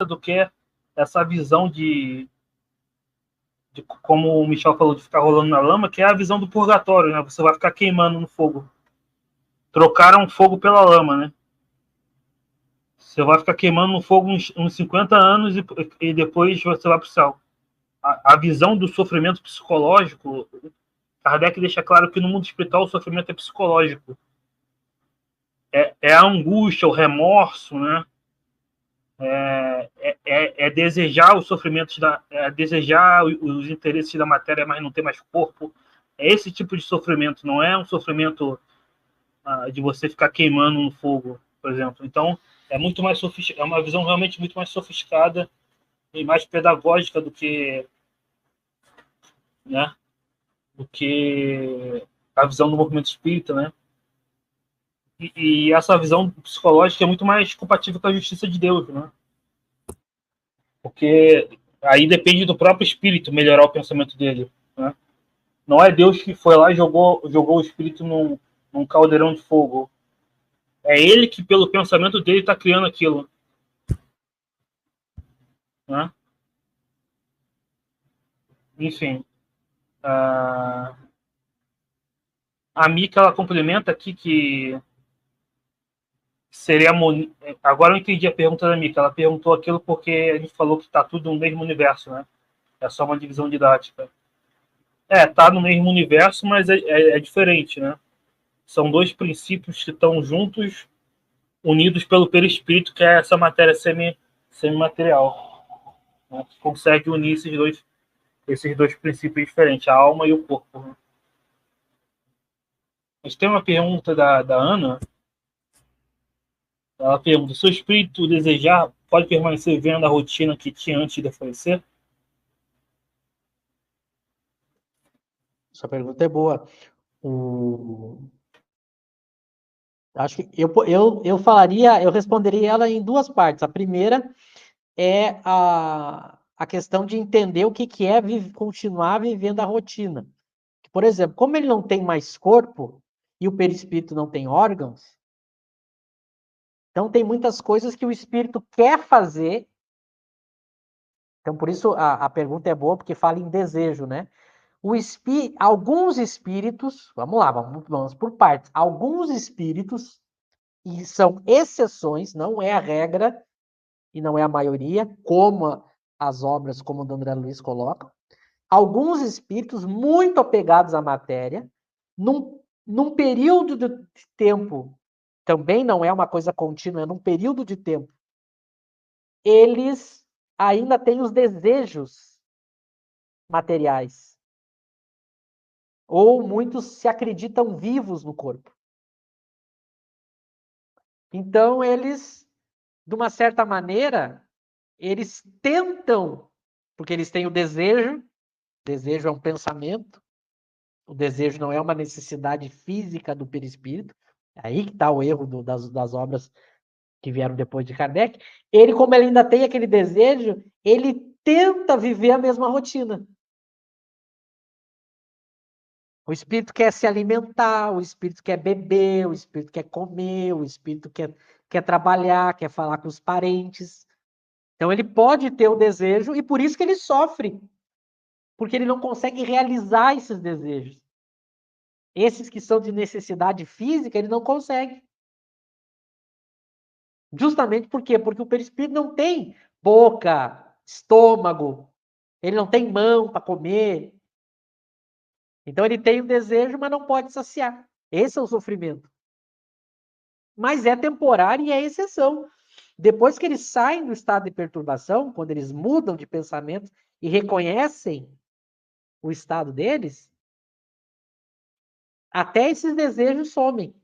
do que essa visão de como o Michel falou, de ficar rolando na lama, que é a visão do purgatório, né? Você vai ficar queimando no fogo. Trocaram fogo pela lama, né? Você vai ficar queimando no fogo uns 50 anos e depois você vai para o céu. A visão do sofrimento psicológico, Kardec deixa claro que no mundo espiritual o sofrimento é psicológico. É a angústia, o remorso, né? É desejar os sofrimentos, desejar os interesses da matéria, mas não ter mais corpo. É esse tipo de sofrimento, não é um sofrimento de você ficar queimando no fogo, por exemplo. Então, é muito mais é uma visão realmente muito mais sofisticada e mais pedagógica do que, né, do que a visão do movimento espírita, né? E essa visão psicológica é muito mais compatível com a justiça de Deus, né? Porque aí depende do próprio espírito melhorar o pensamento dele, né? Não é Deus que foi lá e jogou o espírito num caldeirão de fogo. É ele que, pelo pensamento dele, está criando aquilo, né? Enfim, a Mika, ela complementa aqui que seria agora eu entendi a pergunta da Mika. Ela perguntou aquilo porque a gente falou que está tudo no mesmo universo, né? É só uma divisão didática. Tá no mesmo universo, mas é diferente, né? São dois princípios que estão juntos, unidos pelo perispírito, que é essa matéria semimaterial, né? Que consegue unir esses dois princípios diferentes, a alma e o corpo, né? Mas tem uma pergunta da Ana. Ela pergunta: se o espírito desejar, pode permanecer vendo a rotina que tinha antes de falecer? Essa pergunta é boa. Acho que eu falaria, eu responderia ela em duas partes. A primeira é a questão de entender o que é continuar vivendo a rotina. Por exemplo, como ele não tem mais corpo e o perispírito não tem órgãos, então tem muitas coisas que o espírito quer fazer. Então, por isso a pergunta é boa, porque fala em desejo, né? Alguns espíritos, vamos lá, vamos por partes. Alguns espíritos, e são exceções, não é a regra e não é a maioria, como as obras como o do André Luiz colocam. Alguns espíritos muito apegados à matéria, num período de tempo, também não é uma coisa contínua, é num período de tempo, eles ainda têm os desejos materiais. Ou muitos se acreditam vivos no corpo. Então, eles, de uma certa maneira, eles tentam, porque eles têm o desejo é um pensamento, o desejo não é uma necessidade física do perispírito, é aí que está o erro das obras que vieram depois de Kardec. Ele, como ele ainda tem aquele desejo, ele tenta viver a mesma rotina. O espírito quer se alimentar, o espírito quer beber, o espírito quer comer, o espírito quer trabalhar, quer falar com os parentes. Então ele pode ter o desejo e por isso que ele sofre, porque ele não consegue realizar esses desejos. Esses que são de necessidade física, ele não consegue. Justamente por quê? Porque o perispírito não tem boca, estômago, ele não tem mão para comer. Então ele tem o desejo, mas não pode saciar. Esse é o sofrimento. Mas é temporário e é exceção. Depois que eles saem do estado de perturbação, quando eles mudam de pensamento e reconhecem o estado deles, até esses desejos somem.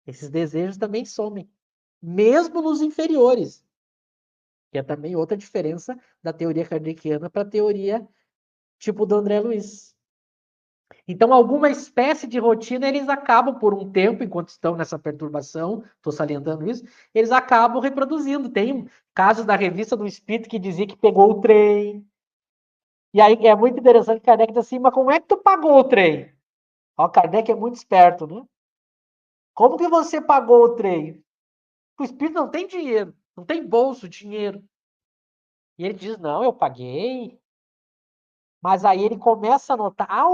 Esses desejos também somem. Mesmo nos inferiores. Que é também outra diferença da teoria kardeciana para a teoria tipo do André Luiz. Então, alguma espécie de rotina eles acabam por um tempo, enquanto estão nessa perturbação, estou salientando isso, eles acabam reproduzindo. Tem casos da Revista do Espírito que dizia que pegou o trem. E aí é muito interessante que Kardec diz assim, mas como é que tu pagou o trem? Ó, Kardec é muito esperto, né? Como que você pagou o trem? O espírito não tem dinheiro. Não tem bolso, dinheiro. E ele diz, não, eu paguei. Mas aí ele começa a notar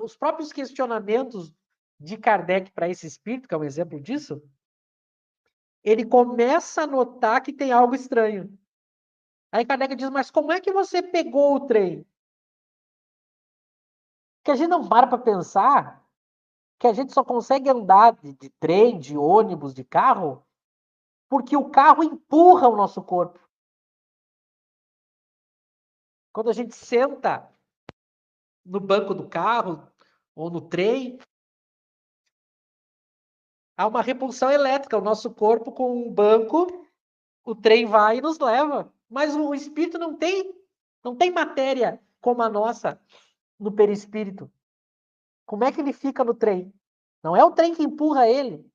os próprios questionamentos de Kardec para esse espírito, que é um exemplo disso, ele começa a notar que tem algo estranho. Aí Kardec diz, mas como é que você pegou o trem? Que a gente não para pensar que a gente só consegue andar de trem, de ônibus, de carro, porque o carro empurra o nosso corpo. Quando a gente senta no banco do carro ou no trem, há uma repulsão elétrica. O nosso corpo com um banco, o trem vai e nos leva. Mas o espírito não tem matéria como a nossa no perispírito. Como é que ele fica no trem? Não é o trem que empurra ele.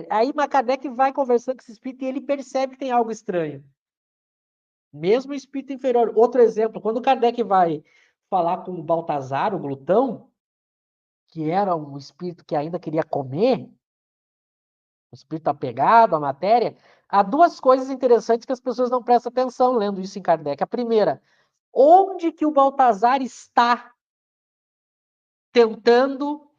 Aí Kardec vai conversando com esse espírito e ele percebe que tem algo estranho. Mesmo o espírito inferior. Outro exemplo, quando Kardec vai falar com o Baltazar, o glutão, que era um espírito que ainda queria comer, um espírito apegado à matéria, há duas coisas interessantes que as pessoas não prestam atenção lendo isso em Kardec. A primeira, onde que o Baltazar está tentando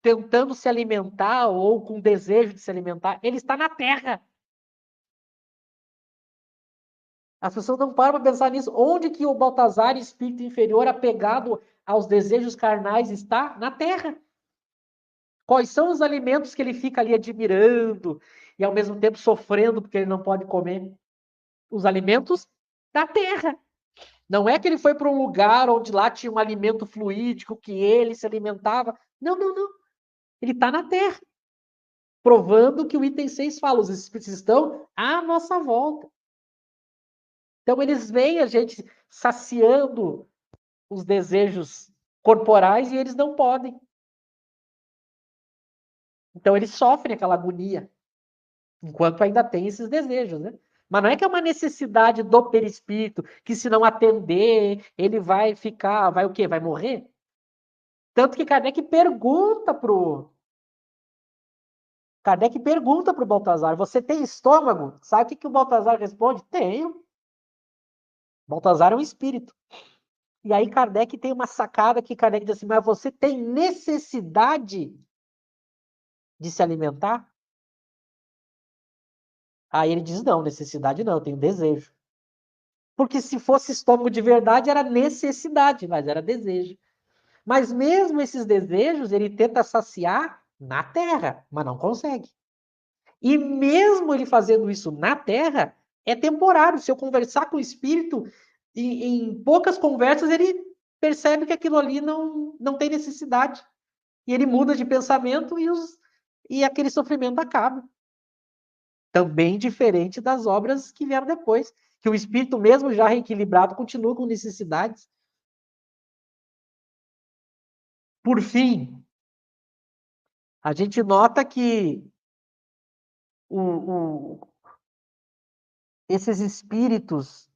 tentando se alimentar ou com desejo de se alimentar? Ele está na Terra. As pessoas não param para pensar nisso. Onde que o Baltazar, espírito inferior, apegado aos desejos carnais, está? Na Terra. Quais são os alimentos que ele fica ali admirando e ao mesmo tempo sofrendo porque ele não pode comer? Os alimentos da Terra. Não é que ele foi para um lugar onde lá tinha um alimento fluídico que ele se alimentava. Não, não, não. Ele está na Terra. Provando que o item 6 fala, os espíritos estão à nossa volta. Então eles veem a gente saciando os desejos corporais e eles não podem. Então eles sofrem aquela agonia, enquanto ainda tem esses desejos, né? Mas não é que é uma necessidade do perispírito, que se não atender, ele vai ficar, vai o quê? Vai morrer? Tanto que Kardec pergunta pro Baltazar, você tem estômago? Sabe o que o Baltazar responde? Tenho. Baltazar é um espírito. E aí Kardec tem uma sacada que Kardec diz assim, mas você tem necessidade de se alimentar? Aí ele diz, não, necessidade não, eu tenho desejo. Porque se fosse estômago de verdade, era necessidade, mas era desejo. Mas mesmo esses desejos, ele tenta saciar na Terra, mas não consegue. E mesmo ele fazendo isso na Terra, é temporário. Se eu conversar com o espírito, em poucas conversas, ele percebe que aquilo ali não tem necessidade. E ele muda de pensamento e aquele sofrimento acaba. Também diferente das obras que vieram depois, que o espírito, mesmo já reequilibrado, continua com necessidades. Por fim, a gente nota que o, esses espíritos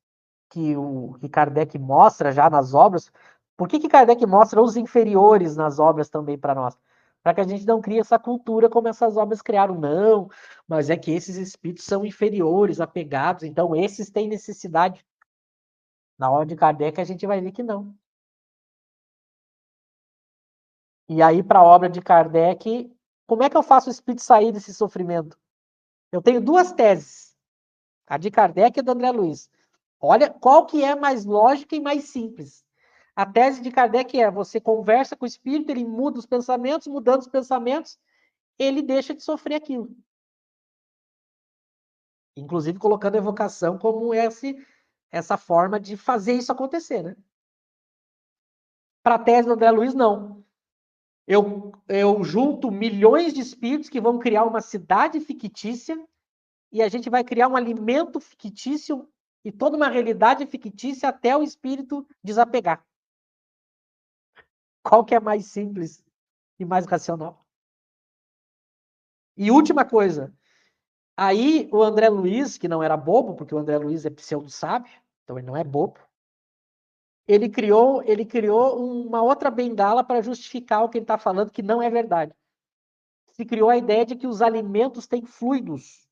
que Kardec mostra já nas obras, por que Kardec mostra os inferiores nas obras também para nós? Para que a gente não crie essa cultura como essas obras criaram, não, mas é que esses espíritos são inferiores, apegados, então esses têm necessidade. Na obra de Kardec a gente vai ver que não. E aí, para a obra de Kardec, como é que eu faço o espírito sair desse sofrimento? Eu tenho duas teses, a de Kardec e a do André Luiz. Olha qual que é mais lógica e mais simples. A tese de Kardec é: você conversa com o espírito, ele muda os pensamentos, mudando os pensamentos, ele deixa de sofrer aquilo. Inclusive colocando a evocação como essa forma de fazer isso acontecer, né? Para a tese do André Luiz, não. Eu junto milhões de espíritos que vão criar uma cidade fictícia e a gente vai criar um alimento fictício e toda uma realidade fictícia até o espírito desapegar. Qual que é mais simples e mais racional? E última coisa, aí o André Luiz, que não era bobo, porque o André Luiz é pseudo-sábio, então ele não é bobo, ele criou uma outra bengala para justificar o que ele está falando, que não é verdade. Se criou a ideia de que os alimentos têm fluidos.